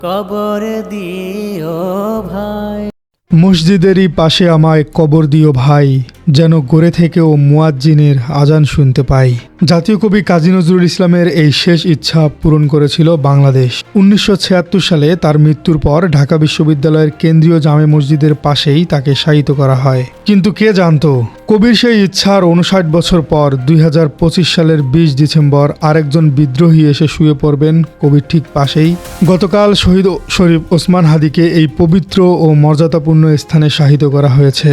কবর দিও ভাই। মসজিদেরই পাশে আমায় কবর দিও ভাই, যেন গড়ে থেকেও মুয়াজ্জিনের আজান শুনতে পাই। জাতীয় কবি কাজী নজরুল ইসলামের এই শেষ ইচ্ছা পূরণ করেছিল বাংলাদেশ। ১৯৭৬ সালে তার মৃত্যুর পর ঢাকা বিশ্ববিদ্যালয়ের কেন্দ্রীয় জামে মসজিদের পাশেই তাকে শায়িত করা হয়। কিন্তু কে জানতো, কবির সেই ইচ্ছার ৫৯ বছর পর ২০২৫ সালের ২০ ডিসেম্বর আরেকজন বিদ্রোহী এসে শুয়ে পড়বেন কবির ঠিক পাশেই। গতকাল শহীদ শরীফ ওসমান হাদিকে এই পবিত্র ও মর্যাদাপূর্ণ স্থানে শায়িত করা হয়েছে।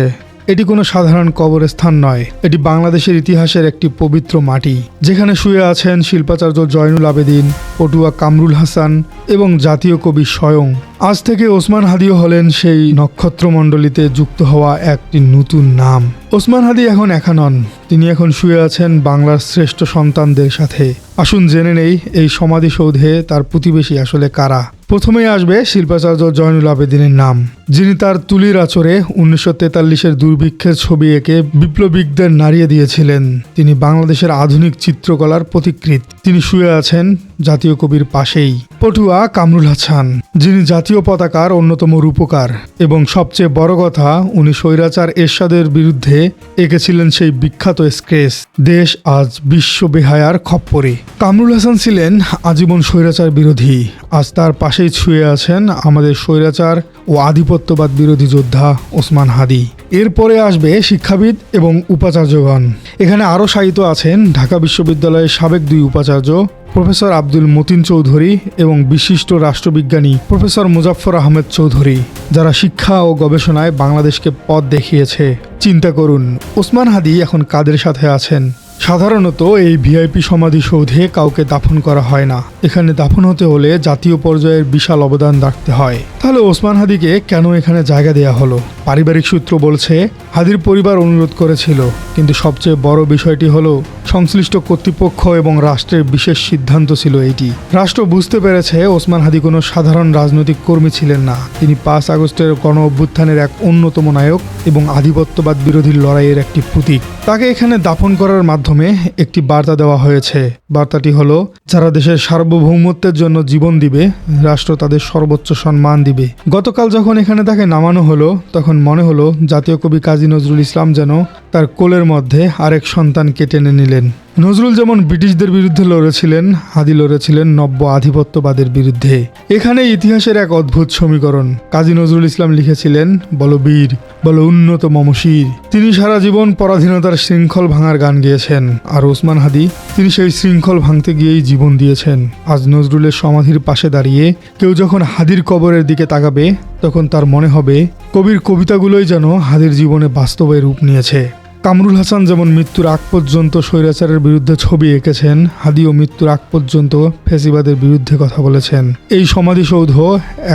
এটি কোনো সাধারণ কবরস্থান নয়, এটি বাংলাদেশের ইতিহাসের একটি পবিত্র মাটি, যেখানে শুয়ে আছেন শিল্পাচার্য জয়নুল আবেদিন, পটুয়া কামরুল হাসান এবং জাতীয় কবি স্বয়ং। আজ থেকে ওসমান হাদিও হলেন সেই নক্ষত্রমণ্ডলীতে যুক্ত হওয়া একটি নতুন নাম। ওসমান হাদি এখন একা নন, তিনি এখন শুয়ে আছেন বাংলার শ্রেষ্ঠ সন্তানদের সাথে। আসুন জেনে নেই এই সমাধিসৌধে তার প্রতিবেশী আসলে কারা। প্রথমেই আসবে শিল্পাচার্য জয়নুল আবেদিনের নাম, যিনি তার তুলির আঁচড়ে ১৯৪৩-এর দুর্ভিক্ষের ছবি এঁকে বিপ্লবীদের নাড়িয়ে দিয়েছিলেন। তিনি বাংলাদেশের আধুনিক চিত্রকলার পথিকৃৎ। তিনি শুয়ে আছেন জাতীয় কবির পাশেই। পটুয়া কামরুল হাসান, যিনি জাতীয় পতাকার অন্যতম রূপকার এবং সবচেয়ে বড় কথা, উনি স্বৈরাচার এরশাদের বিরুদ্ধে এঁকেছিলেন সেই বিখ্যাত স্কেচ দেশ আজ বিশ্ব বেহায়ার খপ্পরে। কামরুল হাসান ছিলেন আজীবন স্বৈরাচার বিরোধী। আজ তার পাশেই শুয়ে আছেন আমাদের স্বৈরাচার ও আধিপত্যবাদ বিরোধী যোদ্ধা ওসমান হাদি। এরপরে আসবে শিক্ষাবিদ এবং উপাচার্যগণ। এখানে আরও শায়িত আছেন ঢাকা বিশ্ববিদ্যালয়ের সাবেক ২ উপাচার্য প্রফেসর আব্দুল মতিন চৌধুরী এবং বিশিষ্ট রাষ্ট্রবিজ্ঞানী প্রফেসর মুজাফফর আহমেদ চৌধুরী, যারা শিক্ষা ও গবেষণায় বাংলাদেশকে পথ দেখিয়েছে। চিন্তা করুন, ওসমান হাদি এখন কাদের সাথে আছেন। সাধারণত এই ভিআইপি সমাধিসৌধে কাউকে দাফন করা হয় না। এখানে দাফন হতে হলে জাতীয় পর্যায়ের বিশাল অবদান রাখতে হয়। তাহলে ওসমান হাদিকে কেন এখানে জায়গা দেয়া হলো? পারিবারিক সূত্র বলছে, হাদির পরিবার অনুরোধ করেছিল, কিন্তু সবচেয়ে বড় বিষয়টি হলো সংশ্লিষ্ট কর্তৃপক্ষ এবং রাষ্ট্রের বিশেষ সিদ্ধান্ত ছিল এইটি। রাষ্ট্র বুঝতে পেরেছে ওসমান হাদি কোনো সাধারণ রাজনৈতিক কর্মী ছিলেন না, তিনি ৫ আগস্টের গণ অভ্যুত্থানের এক অন্যতম নায়ক এবং আধিপত্যবাদ বিরোধী লড়াইয়ের একটি প্রতীক। তাকে এখানে দাফন করার মাধ্যমে একটি বার্তা দেওয়া হয়েছে। বার্তাটি হলো, যারা দেশের সার্বভৌমত্বের জন্য জীবন দিবে, রাষ্ট্র তাদের সর্বোচ্চ সম্মান দিবে। গতকাল যখন এখানে তাকে নামানো হলো, তখন মনে হলো জাতীয় কবি কাজী নজরুল ইসলাম যেন তার কোলের মধ্যে আরেক সন্তানকে টেনে নিলেন। নজরুল যেমন ব্রিটিশদের বিরুদ্ধে লড়েছিলেন, হাদি লড়েছিলেন নব্য আধিপত্যবাদের বিরুদ্ধে। এখানে ইতিহাসের এক অদ্ভুত সমীকরণ। কাজী নজরুল ইসলাম লিখেছিলেন, বলো বীর, বলো উন্নত মমশির। তিনি সারা জীবন পরাধীনতার শৃঙ্খল ভাঙার গান গেয়েছেন, আর ওসমান হাদি, তিনি সেই শৃঙ্খল ভাঙতে গিয়েই জীবন দিয়েছেন। আজ নজরুলের সমাধির পাশে দাঁড়িয়ে কেউ যখন হাদির কবরের দিকে তাকাবে, তখন তার মনে হবে কবির কবিতাগুলোই যেন হাদির জীবনে বাস্তবে রূপ নিয়েছে। কামরুল হাসান যেমন মৃত্যুর আগ পর্যন্ত স্বৈরাচারের বিরুদ্ধে ছবি এঁকেছেন, হাদিও মৃত্যুর আগ পর্যন্ত ফ্যাসিবাদের বিরুদ্ধে কথা বলেছেন। এই সমাধিসৌধ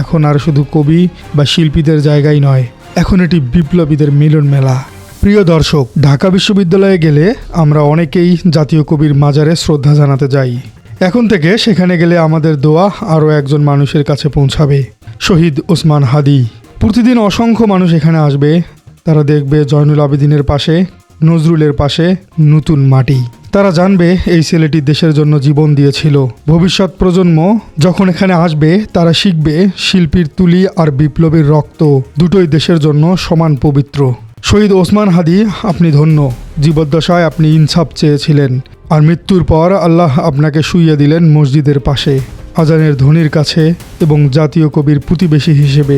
এখন আর শুধু কবি বা শিল্পীদের জায়গায় নয়, এখন এটি বিপ্লবীদের মিলন মেলা। প্রিয় দর্শক, ঢাকা বিশ্ববিদ্যালয়ে গেলে আমরা অনেকেই জাতীয় কবির মাজারে শ্রদ্ধা জানাতে যাই। এখন থেকে সেখানে গেলে আমাদের দোয়া আরও একজন মানুষের কাছে পৌঁছাবে, শহীদ ওসমান হাদি। প্রতিদিন অসংখ্য মানুষ এখানে আসবে, তারা দেখবে জয়নুল আবেদিনের পাশে, নজরুলের পাশে নতুন মাটি। তারা জানবে এই ছেলেটি দেশের জন্য জীবন দিয়েছিল। ভবিষ্যৎ প্রজন্ম যখন এখানে আসবে, তারা শিখবে শিল্পীর তুলি আর বিপ্লবীর রক্ত দুটোই দেশের জন্য সমান পবিত্র। শহীদ ওসমান হাদি, আপনি ধন্য। জীবদ্দশায় আপনি ইনসাফ চেয়েছিলেন, আর মৃত্যুর পর আল্লাহ আপনাকে শুইয়ে দিলেন মসজিদের পাশে, আজানের ধ্বনির কাছে এবং জাতীয় কবির প্রতিবেশী হিসেবে।